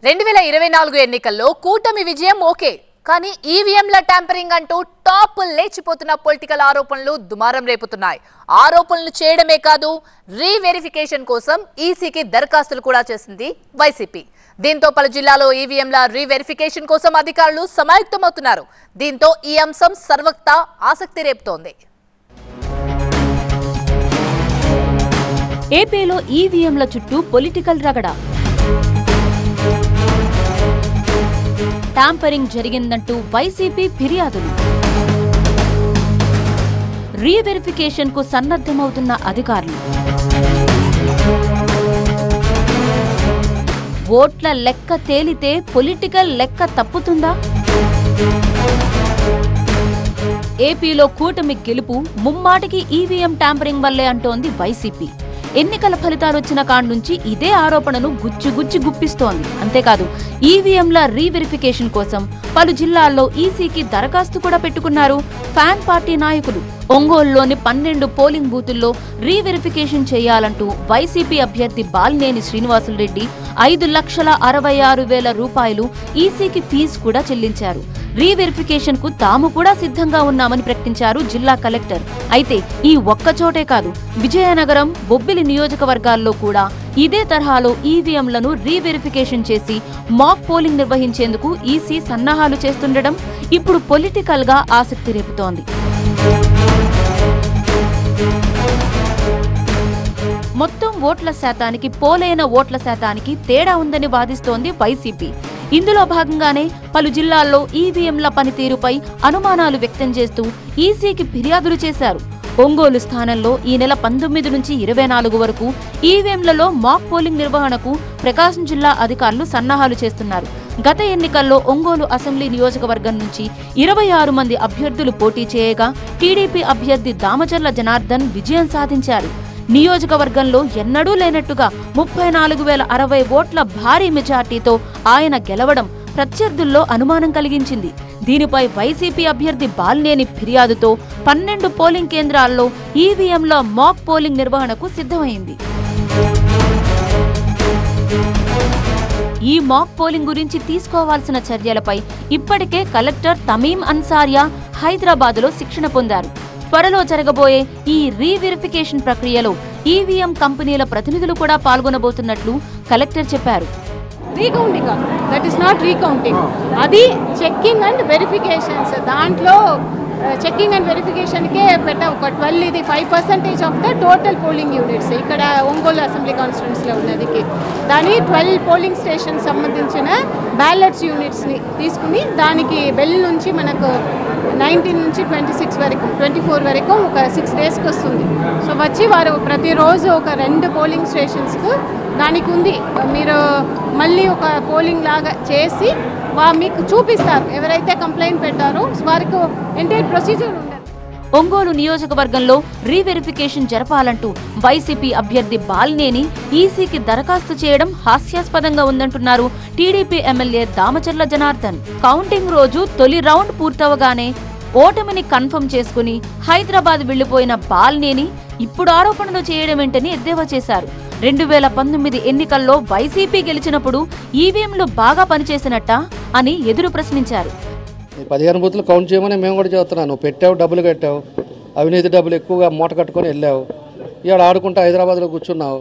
2024 ఎన్నికల్లో కూటమి విజయం ఓకే కానీ ఈవీఎంల ట్యాంపరింగ్ అంటూ టాప్ లేచిపోతున్న పొలిటికల్ ఆరోపణలు దుమారం రేపుతున్నాయి. ఆరోపణలు చేయడమే కాదు రీవెరిఫికేషన్ కోసం ఈసీకి దరఖాస్తులు కూడా చేసింది వైసీపీ. దీంతో పలు జిల్లాలో ఈవీఎంల రీవెరిఫికేషన్ కోసం అధికారులు సమాయుక్తమవుతున్నారు. దీంతో ఈ అంశం సర్వత్రా ఆసక్తి రేపుతోంది. ఏపీలో ఈవీఎంల చుట్టూ పొలిటికల్ రగడ. ట్యాంపరింగ్ జరిగిందంటూ వైసీపీ ఫిర్యాదులు. రీవెరిఫికేషన్ కు సన్నద్ధమవుతున్న అధికారులు. ఓట్ల లెక్క తేలితే పొలిటికల్ లెక్క తప్పుతుందా? ఏపీలో కూటమి గెలుపు ముమ్మాటికి ఈవీఎం ట్యాంపరింగ్ వల్లే అంటోంది వైసీపీ. ఎన్నికల ఫలితాలు వచ్చిన కాడ నుంచి ఇదే ఆరోపణను గుచ్చి గుప్పిస్తోంది. అంతేకాదు ఈవీఎంల రీవెరిఫికేషన్ కోసం పలు జిల్లాల్లో ఈసీకి దరఖాస్తు కూడా పెట్టుకున్నారు ఫ్యాన్ పార్టీ నాయకులు. ఒంగోలులోని 12 పోలింగ్ బూతుల్లో రీవెరిఫికేషన్ చేయాలంటూ వైసీపీ అభ్యర్థి బాలినేని శ్రీనివాసులరెడ్డి 5,66,000 రూపాయలు ఈసీకి ఫీజు కూడా చెల్లించారు. రీవెరిఫికేషన్ కు తాము కూడా సిద్ధంగా ఉన్నామని ప్రకటించారు జిల్లా కలెక్టర్. అయితే ఈ ఒక్కచోటే కాదు, విజయనగరం, బొబ్బిలి నియోజకవర్గాల్లో కూడా ఇదే తరహాలో ఈవీఎంలను రీవెరిఫికేషన్ చేసి మాక్ పోలింగ్ నిర్వహించేందుకు ఈసీ సన్నాహాలు చేస్తుండడం ఇప్పుడు పొలిటికల్ గా ఆసక్తి రేపుతోంది. మొత్తం ఓట్ల శాతానికి పోలైన ఓట్ల శాతానికి తేడా ఉందని వాదిస్తోంది వైసీపీ. ఇందులో భాగంగానే పలు జిల్లాల్లో ఈవీఎంల పనితీరుపై అనుమానాలు వ్యక్తం చేస్తూ ఈసీకి ఫిర్యాదులు చేశారు. ఒంగోలు స్థానంలో ఈ నెల 19 నుంచి 24 వరకు ఈవీఎంలలో మాక్ పోలింగ్ నిర్వహణకు ప్రకాశం జిల్లా అధికారులు సన్నాహాలు చేస్తున్నారు. గత ఎన్నికల్లో ఒంగోలు అసెంబ్లీ నియోజకవర్గం నుంచి 26 మంది అభ్యర్థులు పోటీ చేయగా టీడీపీ అభ్యర్థి దామచర్ల జనార్దన్ విజయం సాధించారు. నియోజకవర్గంలో ఎన్నడూ లేనట్టుగా 34,060 ఓట్ల భారీ మెజార్టీతో ఆయన గెలవడం ప్రత్యర్థుల్లో అనుమానం కలిగించింది. దీనిపై వైసీపీ అభ్యర్థి బాలినేని ఫిర్యాదుతో 12 పోలింగ్ కేంద్రాల్లో ఈవీఎంల మాక్ పోలింగ్ నిర్వహణకు సిద్ధమైంది. ఈ మాక్ పోలింగ్ గురించి తీసుకోవాల్సిన చర్యలపై ఇప్పటికే కలెక్టర్ తమీం అన్సారియా హైదరాబాద్లో శిక్షణ పొందారు. త్వరలో జరగబోయే ఈ రీవెరిఫికేషన్ ప్రక్రియలో ఈవీఎం కంపెనీల ప్రతినిధులు కూడా పాల్గొనబోతున్నట్లు కలెక్టర్ చెప్పారు. Recounting, that is not recounting, అది చెక్కింగ్ అండ్ వెరిఫికేషన్స్. దాంట్లో చెక్కింగ్ అండ్ వెరిఫికేషన్కే ఒక 12, ఇది 5% of the total polling units. ఇక్కడ ఒంగోలు అసెంబ్లీ కాన్స్టిట్యున్సీలో ఉన్నదికి దాని 12 పోలింగ్ స్టేషన్ సంబంధించిన బ్యాలెట్స్ యూనిట్స్ని తీసుకుని దానికి బెల్ నుంచి మనకు 19 నుంచి 26 వరకు 24 వరకు ఒక 6 డేస్కి వస్తుంది. సో వచ్చి వారు ప్రతిరోజు ఒక 2 పోలింగ్ స్టేషన్స్కు దానికి ఉంది. మీరు మళ్ళీ ఒక పోలింగ్ లాగా చేసి మీకు చూపిస్తారు. ఎవరైతే కంప్లైంట్ పెట్టారో వారికి ఎంటైర్ ప్రొసీజర్ ఉండదు. ఒంగోలు నియోజకవర్గంలో రీవెరిఫికేషన్ జరపాలంటూ వైసీపీ అభ్యర్థి బాలినేని ఈసీకి దరఖాస్తు చేయడం హాస్యాస్పదంగా ఉందంటున్నారు TDP MLA Damacharla Janardhan. Counting రోజు తొలి రౌండ్ పూర్తవగానే ఓటమిని కన్ఫర్మ్ చేసుకుని హైదరాబాద్ వెళ్లిపోయిన బాలినేని ఇప్పుడు ఆరోపణలు చేయడం ఏంటని ఎద్దేవా చేశారు. 2019 ఎన్నికల్లో వైసీపీ గెలిచినప్పుడు ఈవీఎంలు బాగా పనిచేసినట్టా అని ఎదురు ప్రశ్నించారు. 15 బూతులు కౌంట్ చేయమని మేము కూడా చెబుతున్నాను. నువ్వు పెట్టావు, డబ్బులు కట్టావు, అవినీతి డబ్బులు ఎక్కువగా మూట కట్టుకొని వెళ్ళావు. ఇవాళ ఆడుకుంటూ హైదరాబాద్లో కూర్చున్నావు.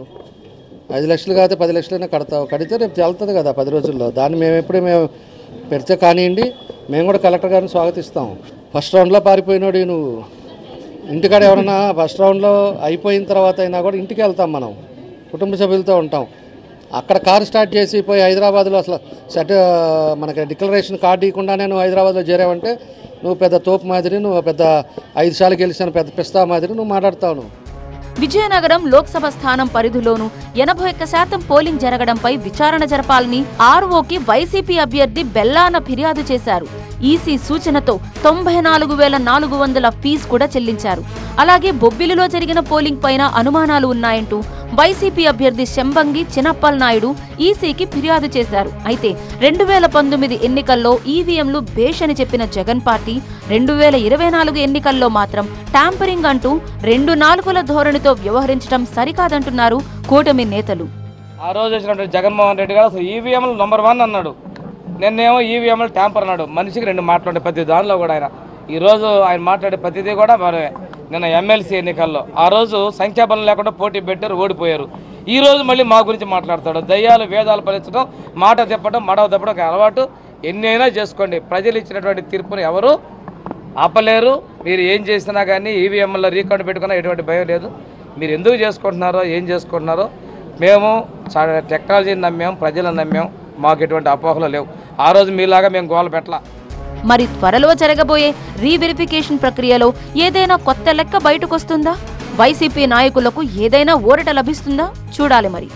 5 లక్షలు కాకపోతే 10 లక్షలైనా కడతావు. కడితే రేపు తేలుతుంది కదా 10 రోజుల్లో. దాన్ని మేము పెడితే కానివ్వండి, మేము కూడా కలెక్టర్ గారిని స్వాగతిస్తాం. ఫస్ట్ రౌండ్లో పారిపోయినోడు నువ్వు. ఇంటికాడ ఎవరన్నా ఫస్ట్ రౌండ్లో అయిపోయిన తర్వాత అయినా కూడా ఇంటికి వెళ్తాం. మనం కుటుంబ సభ్యులతో ఉంటాం. అక్కడ కారు స్టార్ట్ చేసి పోయి హైదరాబాద్లో అసలు మనకి డిక్లరేషన్ కార్డు ఇవ్వకుండానే నువ్వు హైదరాబాద్లో చేరావంటే నువ్వు పెద్ద తోపు మాదిరి, నువ్వు పెద్ద 5 సార్లు గెలిచిన పెద్ద పిస్తా మాదిరి నువ్వు మాట్లాడతావు. విజయనగరం లోక్సభ స్థానం పరిధిలోనూ 81% పోలింగ్ జరగడంపై విచారణ జరపాలని ఆర్ఓకి వైసీపీ అభ్యర్థి బెల్లాన ఫిర్యాదు చేశారు. ఈసీ సూచనతో 94,400 ఫీజు కూడా చెల్లించారు. అలాగే బొబ్బిలిలో జరిగిన పోలింగ్ పైన అనుమానాలు ఉన్నాయంటూ వైసీపీ అభ్యర్థి శంబంగి చినప్పల్ నాయుడు ఈసీకి ఫిర్యాదు చేశారు. అయితే 2019 ఎన్నికల్లో ఈవీఎంలు బేష్ అని చెప్పిన జగన్ పార్టీ 2024 ఎన్నికల్లో మాత్రం ట్యాంపరింగ్ అంటూ 2 నాలుకల ధోరణితో వ్యవహరించడం సరికాదంటున్నారు కూటమి నేతలు. ఆ రోజు వచ్చినటువంటి జగన్మోహన్ రెడ్డి గారు అసలు ఈవీఎంలు నెంబర్ 1 అన్నాడు. నిన్నేమో ఈవీఎంలు ట్యాంపర్ అన్నాడు. మనిషికి 2 మాట్లాడే ప్రతి దానిలో కూడా ఈరోజు ఆయన మాట్లాడే ప్రతిదీ కూడా మరి నిన్న ఎమ్మెల్సీ ఎన్నికల్లో ఆ రోజు సంఖ్యాబలం లేకుండా పోటీ పెట్టారు, ఓడిపోయారు. ఈ రోజు మళ్ళీ మా గురించి మాట్లాడతాడు. దయ్యాలు వేదాలు ఫలించడం, మాట తిప్పడం, మడవ తిప్పడం ఒక అలవాటు. ఎన్ని అయినా చేసుకోండి, ప్రజలు ఇచ్చినటువంటి తీర్పును ఎవరు ఆపలేరు. మీరు ఏం చేసినా కానీ ఈవీఎంలో రీకౌంట్ పెట్టుకున్నా ఎటువంటి భయం లేదు. మీరు ఎందుకు చేసుకుంటున్నారో ఏం చేసుకుంటున్నారో మేము టెక్నాలజీని నమ్మాం, ప్రజలను నమ్మాం, మాకు ఎటువంటి అపోహలు లేవు. ఆ రోజు మీలాగా మేము గోల పెట్టలా. మరి త్వరలో జరగబోయే రీవెరిఫికేషన్ ప్రక్రియలో ఏదైనా కొత్త లెక్క బయటకొస్తుందా? వైసీపీ నాయకులకు ఏదైనా ఊరట లభిస్తుందా? చూడాలి మరి.